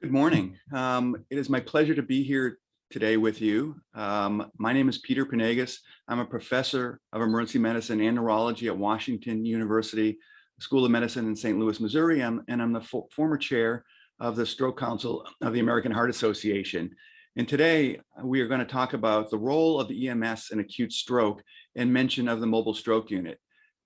Good morning. It is my pleasure to be here today with you. My name is Peter Panagos. I'm a professor of emergency medicine and neurology at Washington University School of Medicine in St. Louis, Missouri, and I'm the former chair of the Stroke Council of the American Heart Association. And today we are going to talk about the role of the EMS in acute stroke and mention of the mobile stroke unit.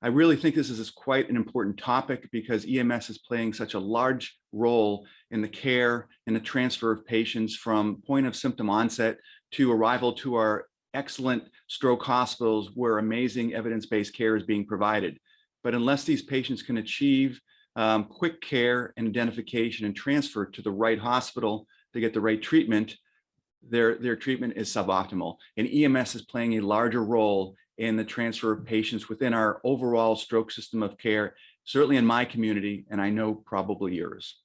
I really think this is quite an important topic because EMS is playing such a large role in the care and the transfer of patients from point of symptom onset to arrival to our excellent stroke hospitals where amazing evidence-based care is being provided. But unless these patients can achieve quick care and identification and transfer to the right hospital to get the right treatment, their treatment is suboptimal. And EMS is playing a larger role in the transfer of patients within our overall stroke system of care, certainly in my community, and I know probably yours.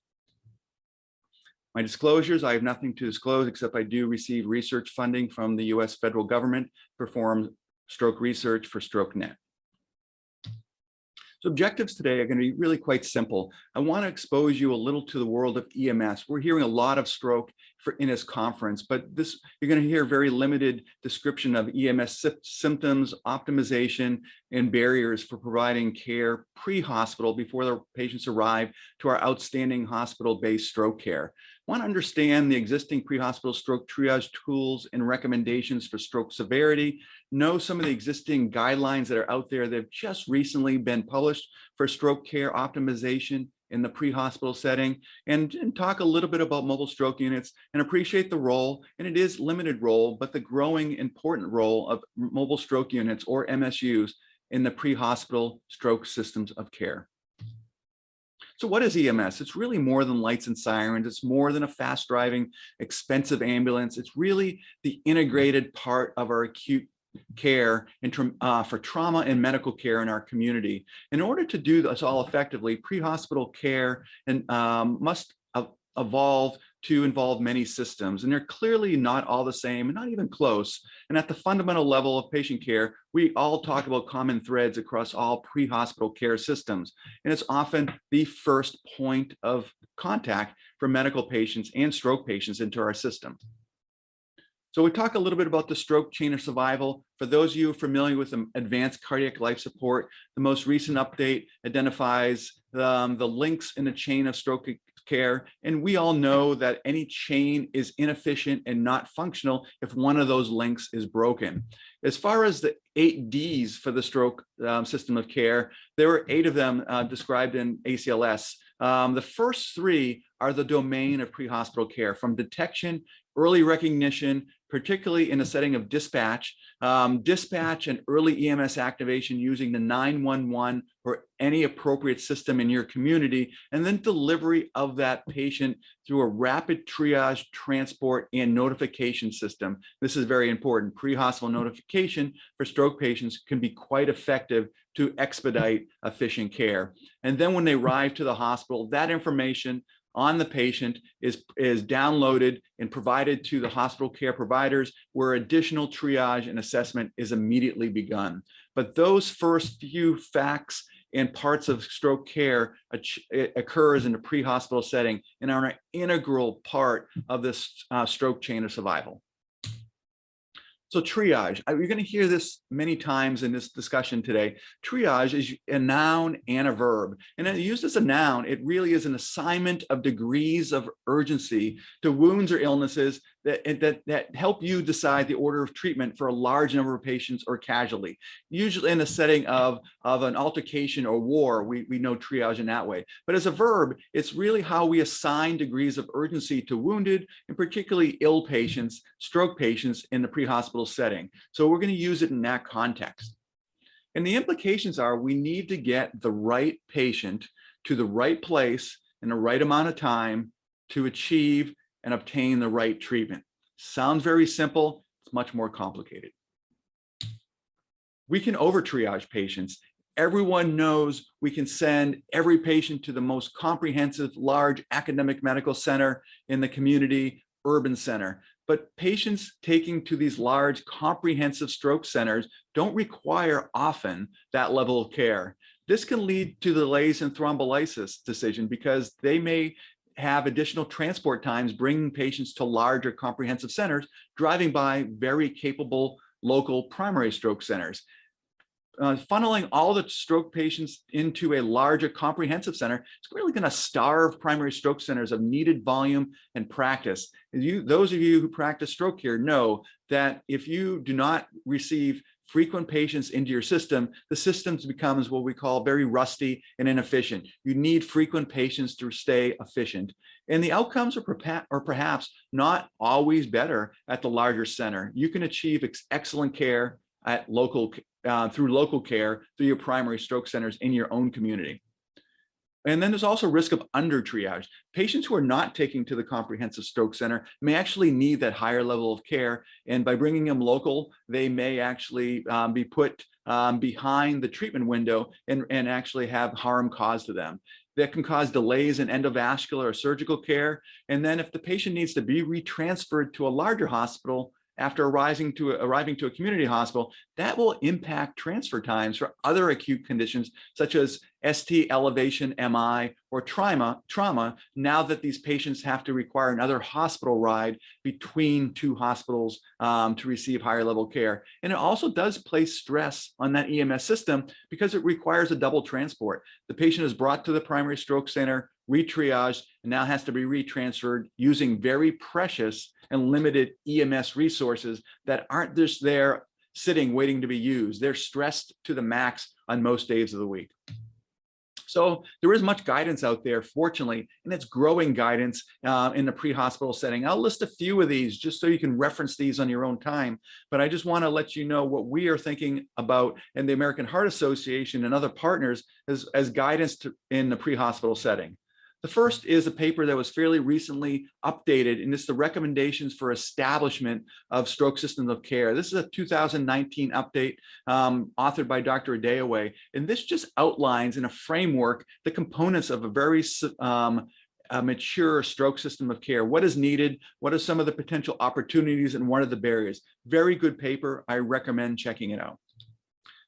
My disclosures, I have nothing to disclose except I do receive research funding from the US federal government to perform stroke research for StrokeNet. So objectives today are going to be really quite simple. I want to expose you a little to the world of EMS. We're hearing a lot of stroke in this conference, but you're going to hear a very limited description of EMS symptoms, optimization, and barriers for providing care pre-hospital before the patients arrive to our outstanding hospital-based stroke care. I want to understand the existing pre-hospital stroke triage tools and recommendations for stroke severity, know some of the existing guidelines that are out there that have just recently been published for stroke care optimization in the pre-hospital setting, and talk a little bit about mobile stroke units and appreciate the role, and it is limited role, but the growing important role of mobile stroke units or MSUs in the pre-hospital stroke systems of care. So what is EMS? It's really more than lights and sirens. It's more than a fast driving, expensive ambulance. It's really the integrated part of our acute care for trauma and medical care in our community. In order to do this all effectively, pre-hospital care must evolve to involve many systems, and they're clearly not all the same and not even close. And at the fundamental level of patient care, we all talk about common threads across all pre-hospital care systems, and it's often the first point of contact for medical patients and stroke patients into our system. So we talk a little bit about the stroke chain of survival. For those of you familiar with advanced cardiac life support, the most recent update identifies the links in the chain of stroke care. And we all know that any chain is inefficient and not functional if one of those links is broken. As far as the 8 Ds for the stroke system of care, there were 8 of them described in ACLS. The first 3 are the domain of pre-hospital care, from detection, early recognition, particularly in the setting of dispatch, dispatch and early EMS activation using the 911 or any appropriate system in your community, and then delivery of that patient through a rapid triage, transport, and notification system. This is very important. Pre-hospital notification for stroke patients can be quite effective to expedite efficient care. And then when they arrive to the hospital, that information on the patient is downloaded and provided to the hospital care providers, where additional triage and assessment is immediately begun. But those first few facts and parts of stroke care occurs in the pre-hospital setting and are an integral part of this stroke chain of survival. So triage, you're going to hear this many times in this discussion today. Triage is a noun and a verb. And used as a noun, it really is an assignment of degrees of urgency to wounds or illnesses that help you decide the order of treatment for a large number of patients or casualty. Usually in the setting of an altercation or war, we know triage in that way. But as a verb, it's really how we assign degrees of urgency to wounded and particularly ill patients, stroke patients in the pre-hospital setting. So we're going to use it in that context. And the implications are we need to get the right patient to the right place in the right amount of time to achieve and obtain the right treatment. Sounds very simple, it's much more complicated. We can over triage patients. Everyone knows we can send every patient to the most comprehensive, large academic medical center in the community, urban center. But patients taking to these large comprehensive stroke centers don't require often that level of care. This can lead to delays in thrombolysis decision because they may have additional transport times, bringing patients to larger comprehensive centers, driving by very capable local primary stroke centers. Funneling all the stroke patients into a larger comprehensive center is really going to starve primary stroke centers of needed volume and practice. Those of you who practice stroke care know that if you do not receive frequent patients into your system, the system becomes what we call very rusty and inefficient. You need frequent patients to stay efficient. And the outcomes are perhaps not always better at the larger center. You can achieve excellent care at through local care through your primary stroke centers in your own community. And then there's also risk of under-triage. Patients who are not taken to the comprehensive stroke center may actually need that higher level of care. And by bringing them local, they may actually be put behind the treatment window and actually have harm caused to them. That can cause delays in endovascular or surgical care. And then if the patient needs to be retransferred to a larger hospital, after arriving to a community hospital, that will impact transfer times for other acute conditions such as ST elevation MI or trauma, now that these patients have to require another hospital ride between two hospitals to receive higher level care. And it also does place stress on that EMS system because it requires a double transport. The patient is brought to the primary stroke center, retriaged, and now has to be retransferred using very precious and limited EMS resources that aren't just there sitting waiting to be used. They're stressed to the max on most days of the week. So there is much guidance out there, fortunately, and it's growing guidance in the pre-hospital setting. I'll list a few of these just so you can reference these on your own time, but I just want to let you know what we are thinking about in the American Heart Association and other partners as guidance in the pre-hospital setting. The first is a paper that was fairly recently updated, and it's the recommendations for establishment of stroke systems of care. This is a 2019 update authored by Dr. Adeyeway, and this just outlines in a framework the components of a very mature stroke system of care. What is needed? What are some of the potential opportunities, and what are the barriers? Very good paper. I recommend checking it out.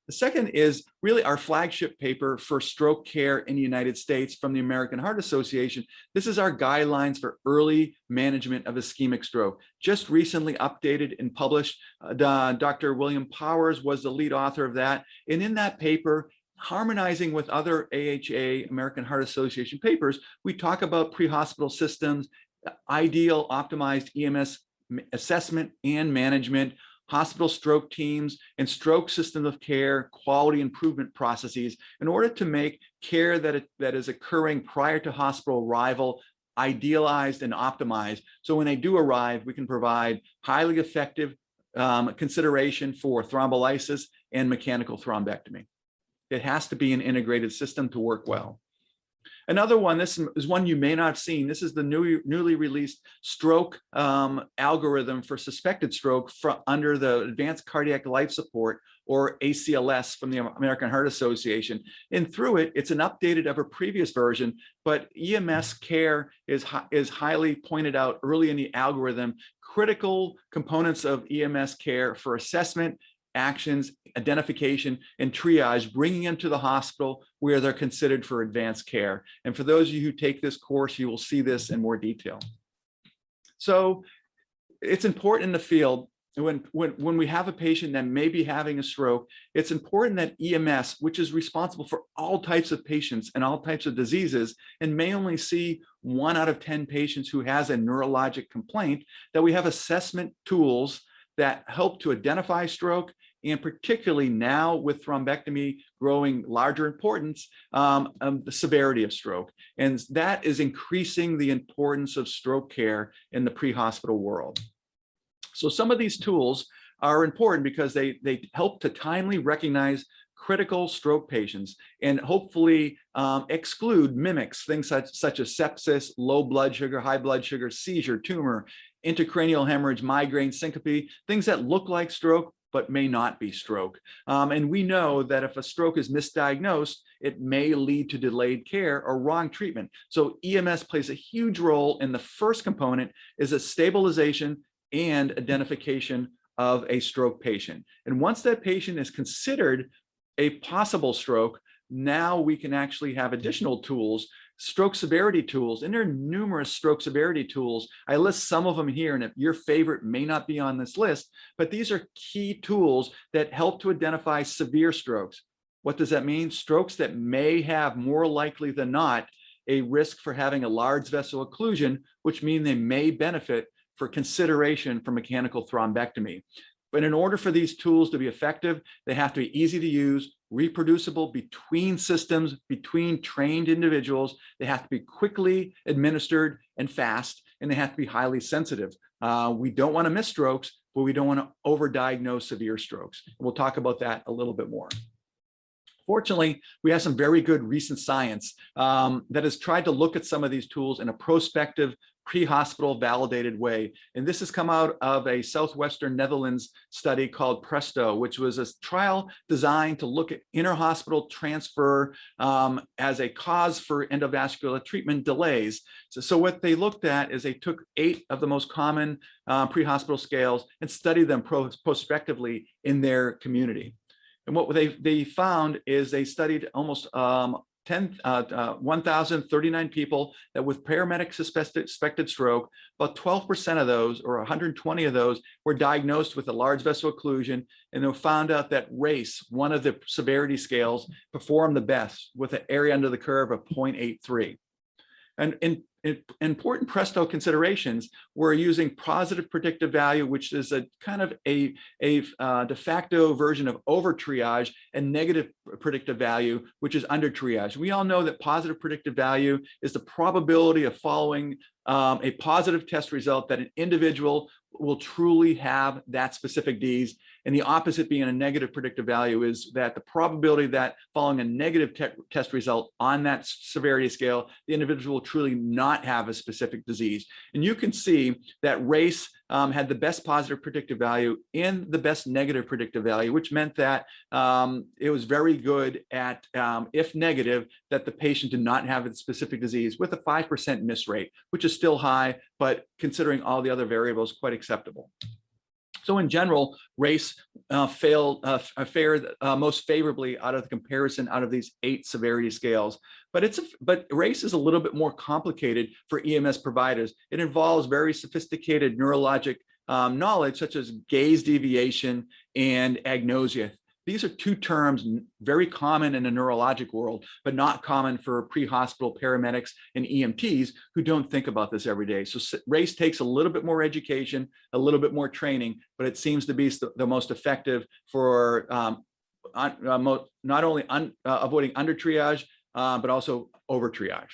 The second is really our flagship paper for stroke care in the United States from the American Heart Association. This is our guidelines for early management of ischemic stroke. Just recently updated and published. Dr. William Powers was the lead author of that. And in that paper, harmonizing with other AHA, American Heart Association papers, we talk about pre-hospital systems, ideal optimized EMS assessment and management, hospital stroke teams, and stroke systems of care quality improvement processes in order to make care that is occurring prior to hospital arrival idealized and optimized. So when they do arrive, we can provide highly effective consideration for thrombolysis and mechanical thrombectomy. It has to be an integrated system to work well. Another one, this is one you may not have seen. This is the newly released stroke algorithm for suspected stroke under the Advanced Cardiac Life Support, or ACLS, from the American Heart Association. And through it, it's an updated of a previous version, but EMS care is highly pointed out early in the algorithm, critical components of EMS care for assessment, actions, identification, and triage, bringing them to the hospital where they're considered for advanced care. And for those of you who take this course, you will see this in more detail. So it's important in the field, when we have a patient that may be having a stroke, it's important that EMS, which is responsible for all types of patients and all types of diseases, and may only see 1 out of 10 patients who has a neurologic complaint, that we have assessment tools that help to identify stroke, and particularly now with thrombectomy growing larger importance, the severity of stroke. And that is increasing the importance of stroke care in the pre-hospital world. So some of these tools are important because they help to timely recognize critical stroke patients and hopefully exclude mimics, things such as sepsis, low blood sugar, high blood sugar, seizure, tumor, intracranial hemorrhage, migraine, syncope, things that look like stroke but may not be stroke. And we know that if a stroke is misdiagnosed, it may lead to delayed care or wrong treatment. So EMS plays a huge role, in the first component is a stabilization and identification of a stroke patient. And once that patient is considered a possible stroke, now we can actually have additional tools stroke severity tools, and there are numerous stroke severity tools. I list some of them here, and if your favorite may not be on this list, but these are key tools that help to identify severe strokes. What does that mean? Strokes that may have, more likely than not, a risk for having a large vessel occlusion, which mean they may benefit for consideration for mechanical thrombectomy. But in order for these tools to be effective, they have to be easy to use, reproducible between systems, between trained individuals. They have to be quickly administered and fast, and they have to be highly sensitive. We don't want to miss strokes, but we don't want to overdiagnose severe strokes. We'll talk about that a little bit more. Fortunately, we have some very good recent science that has tried to look at some of these tools in a prospective, pre-hospital validated way. And this has come out of a Southwestern Netherlands study called PRESTO, which was a trial designed to look at interhospital transfer as a cause for endovascular treatment delays. So what they looked at is they took 8 of the most common pre-hospital scales and studied them prospectively in their community. And what they found is they studied almost 1,039 people that with paramedic suspected stroke. About 12% of those, or 120 of those, were diagnosed with a large vessel occlusion, and they found out that race, one of the severity scales, performed the best with an area under the curve of 0.83. And in important PRESTO considerations, we're using positive predictive value, which is a kind of a de facto version of over triage, and negative predictive value, which is under triage. We all know that positive predictive value is the probability of following a positive test result that an individual will truly have that specific disease. And the opposite, being a negative predictive value, is that the probability that following a negative test result on that severity scale, the individual will truly not have a specific disease. And you can see that race had the best positive predictive value and the best negative predictive value, which meant that it was very good at, if negative, that the patient did not have a specific disease, with a 5% miss rate, which is still high, but considering all the other variables, quite acceptable. So in general, race fared most favorably out of the comparison out of these 8 severity scales. But race is a little bit more complicated for EMS providers. It involves very sophisticated neurologic knowledge, such as gaze deviation and agnosia. These are 2 terms very common in the neurologic world, but not common for pre-hospital paramedics and EMTs who don't think about this every day. So race takes a little bit more education, a little bit more training, but it seems to be the most effective for not only avoiding under triage, but also over triage.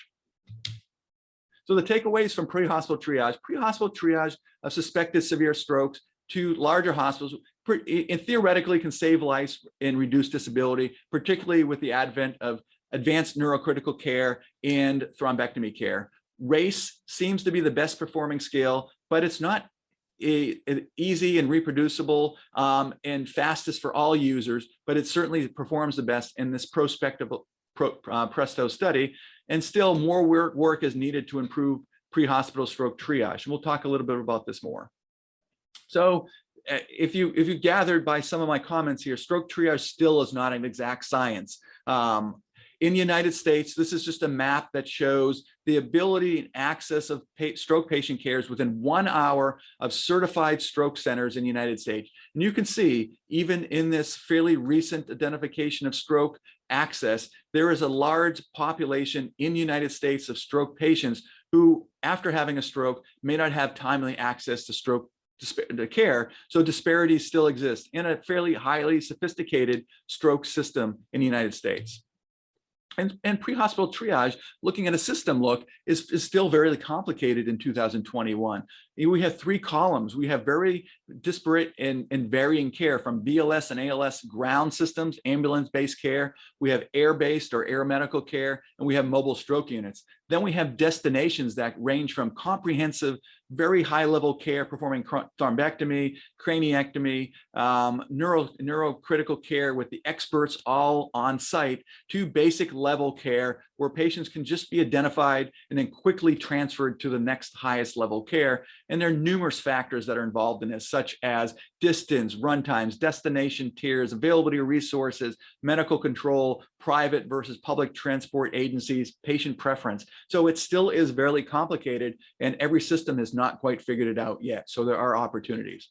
So the takeaways from pre-hospital triage of suspected severe strokes to larger hospitals, and theoretically can save lives and reduce disability, particularly with the advent of advanced neurocritical care and thrombectomy care. RACE seems to be the best performing scale, but it's not easy and reproducible and fastest for all users, but it certainly performs the best in this prospective PRESTO study. And still more work is needed to improve pre-hospital stroke triage. And we'll talk a little bit about this more. So if you gathered by some of my comments here, stroke triage still is not an exact science. In the United States, this is just a map that shows the ability and access of stroke patient cares within 1 hour of certified stroke centers in the United States. And you can see, even in this fairly recent identification of stroke access, there is a large population in the United States of stroke patients who, after having a stroke, may not have timely access to stroke care. So disparities still exist in a fairly highly sophisticated stroke system in the United States. And pre-hospital triage, looking at a system look, is still very complicated in 2021. We have 3 columns. We have very disparate and varying care, from BLS and ALS ground systems, ambulance-based care. We have air-based or air medical care, and we have mobile stroke units. Then we have destinations that range from comprehensive, very high-level care, performing thrombectomy, craniectomy, neurocritical care with the experts all on site, to basic level care where patients can just be identified and then quickly transferred to the next highest level care. And there are numerous factors that are involved in this, such as distance, run times, destination tiers, availability of resources, medical control, private versus public transport agencies, patient preference. So it still is very complicated, and every system has not quite figured it out yet. So there are opportunities.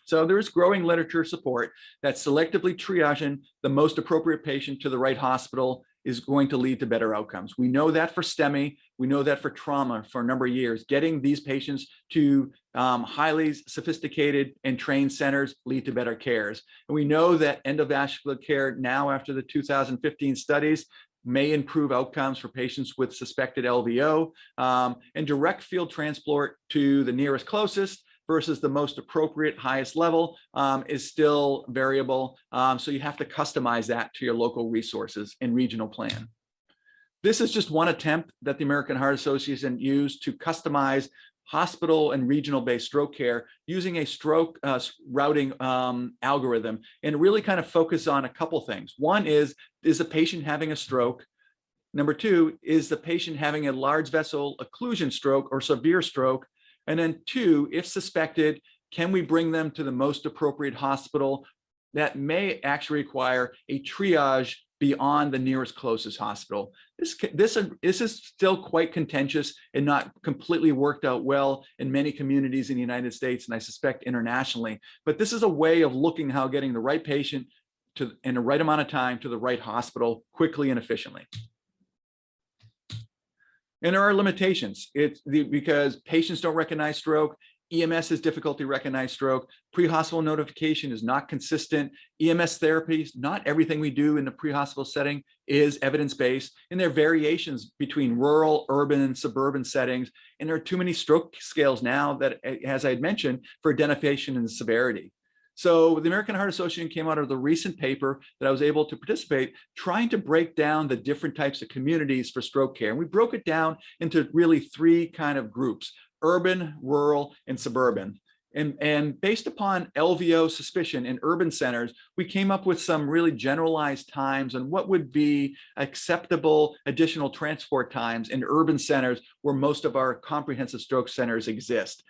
So there is growing literature support that selectively triaging the most appropriate patient to the right hospital is going to lead to better outcomes. We know that for STEMI, we know that for trauma for a number of years. Getting these patients to highly sophisticated and trained centers lead to better cares. And we know that endovascular care now, after the 2015 studies, may improve outcomes for patients with suspected LVO, and direct field transport to the nearest closest versus the most appropriate highest level is still variable. So you have to customize that to your local resources and regional plan. This is just one attempt that the American Heart Association used to customize hospital and regional-based stroke care using a stroke routing algorithm, and really kind of focus on a couple things. One is the patient having a stroke? Number two, is the patient having a large vessel occlusion stroke or severe stroke? And then two, if suspected, can we bring them to the most appropriate hospital that may actually require a triage beyond the nearest closest hospital? This is still quite contentious and not completely worked out well in many communities in the United States, and I suspect internationally. But this is a way of looking how getting the right patient to, in the right amount of time, to the right hospital quickly and efficiently. And there are limitations. Because patients don't recognize stroke, EMS has difficulty recognizing stroke, pre-hospital notification is not consistent, EMS therapies, not everything we do in the pre-hospital setting is evidence-based, and there are variations between rural, urban, and suburban settings, and there are too many stroke scales now that, as I had mentioned, for identification and severity. So the American Heart Association came out of the recent paper that I was able to participate, trying to break down the different types of communities for stroke care. And we broke it down into really three kind of groups: urban, rural, and suburban. And based upon LVO suspicion in urban centers, we came up with some really generalized times on what would be acceptable additional transport times in urban centers where most of our comprehensive stroke centers exist.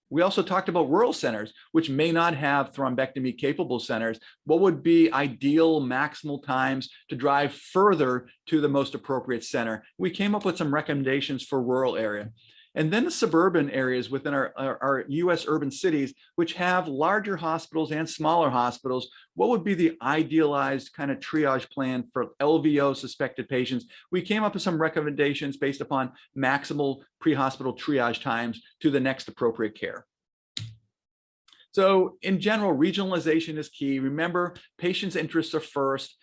We also talked about rural centers, which may not have thrombectomy capable centers. What would be ideal maximal times to drive further to the most appropriate center? We came up with some recommendations for rural area. And then the suburban areas within our US urban cities, which have larger hospitals and smaller hospitals, what would be the idealized kind of triage plan for LVO suspected patients? We came up with some recommendations based upon maximal pre-hospital triage times to the next appropriate care. So in general, regionalization is key. Remember, patients' interests are first.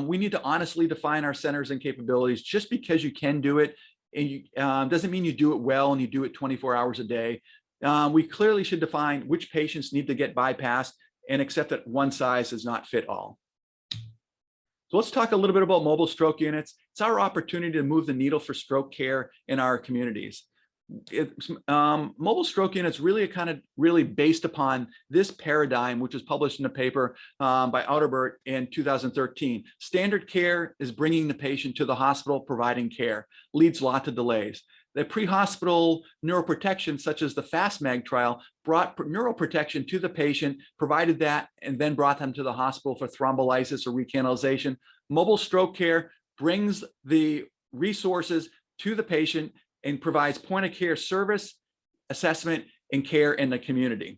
We need to honestly define our centers and capabilities. Just because you can do it, and doesn't mean you do it well and you do it 24 hours a day. We clearly should define which patients need to get bypassed and accept that one size does not fit all. So let's talk a little bit about mobile stroke units. It's our opportunity to move the needle for stroke care in our communities. Mobile stroke units really are really based upon this paradigm, which was published in a paper by Outerbert in 2013. Standard care is bringing the patient to the hospital, providing care, leads lots of delays. The pre-hospital neuroprotection, such as the FAST-MAG trial, brought neuroprotection to the patient, provided that, and then brought them to the hospital for thrombolysis or recanalization. Mobile stroke care brings the resources to the patient and provides point of care service, assessment, and care in the community.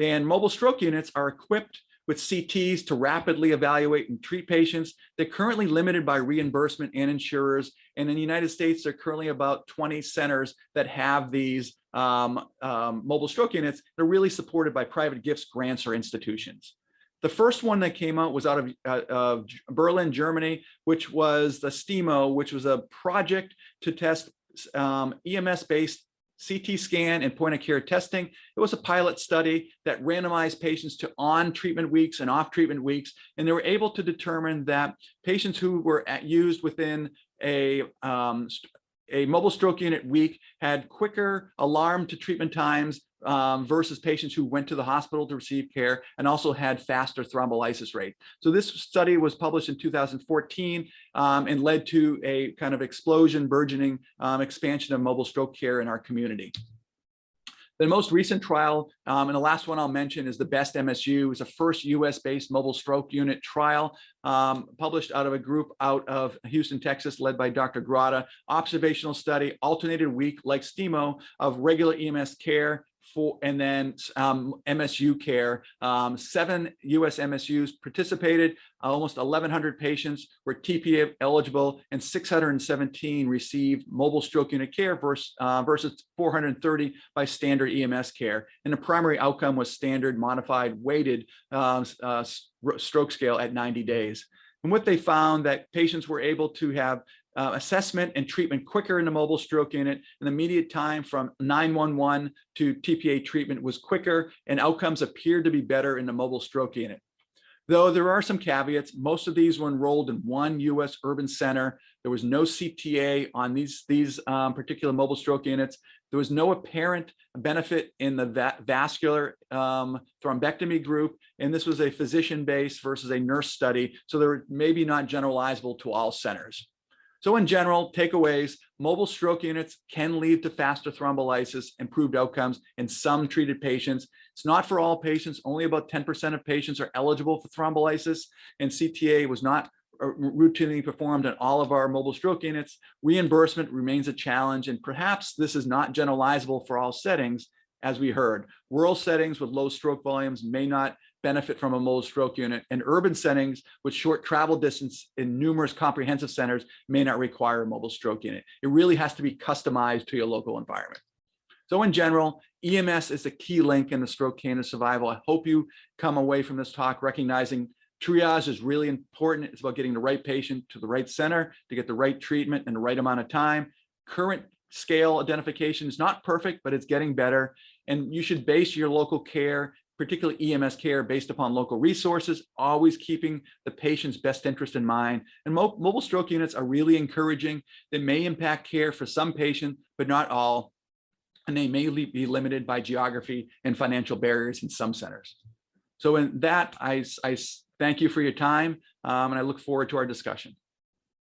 And mobile stroke units are equipped with CTs to rapidly evaluate and treat patients. They're currently limited by reimbursement and insurers. And in the United States, there are currently about 20 centers that have these mobile stroke units. They're really supported by private gifts, grants, or institutions. The first one that came out was out of Berlin, Germany, which was the Steamo, which was a project to test EMS-based CT scan and point of care testing. It was a pilot study that randomized patients to on treatment weeks and off treatment weeks, and they were able to determine that patients who were used within a mobile stroke unit week had quicker alarm to treatment times versus patients who went to the hospital to receive care and also had faster thrombolysis rate. So this study was published in 2014 and led to a kind of explosion, burgeoning expansion of mobile stroke care in our community. The most recent trial, and the last one I'll mention, is the BEST MSU. It was the first US-based mobile stroke unit trial published out of a group out of Houston, Texas, led by Dr. Grotta. Observational study, alternated week, like Steamo, of regular EMS care and then MSU care. 7 US MSUs participated. Almost 1,100 patients were TPA eligible, and 617 received mobile stroke unit care versus 430 by standard EMS care. And the primary outcome was standard modified weighted stroke scale at 90 days. And what they found, that patients were able to have assessment and treatment quicker in the mobile stroke unit, and the immediate time from 911 to TPA treatment was quicker, and outcomes appeared to be better in the mobile stroke unit. Though there are some caveats, most of these were enrolled in one US urban center. There was no CTA on these particular mobile stroke units. There was no apparent benefit in the vascular thrombectomy group, and this was a physician-based versus a nurse study, so they're maybe not generalizable to all centers. So in general, takeaways: mobile stroke units can lead to faster thrombolysis, improved outcomes in some treated patients. It's not for all patients. Only about 10% of patients are eligible for thrombolysis, and CTA was not routinely performed on all of our mobile stroke units. Reimbursement remains a challenge, and perhaps this is not generalizable for all settings. As we heard, rural settings with low stroke volumes may not benefit from a mobile stroke unit, and urban settings with short travel distance in numerous comprehensive centers may not require a mobile stroke unit. It really has to be customized to your local environment. So in general, EMS is a key link in the stroke candidate survival. I hope you come away from this talk recognizing triage is really important. It's about getting the right patient to the right center to get the right treatment in the right amount of time. Current scale identification is not perfect, but it's getting better. And you should base your local care, particularly EMS care, based upon local resources, always keeping the patient's best interest in mind. And mobile stroke units are really encouraging. They may impact care for some patients, but not all. And they may be limited by geography and financial barriers in some centers. So in that, I thank you for your time, and I look forward to our discussion.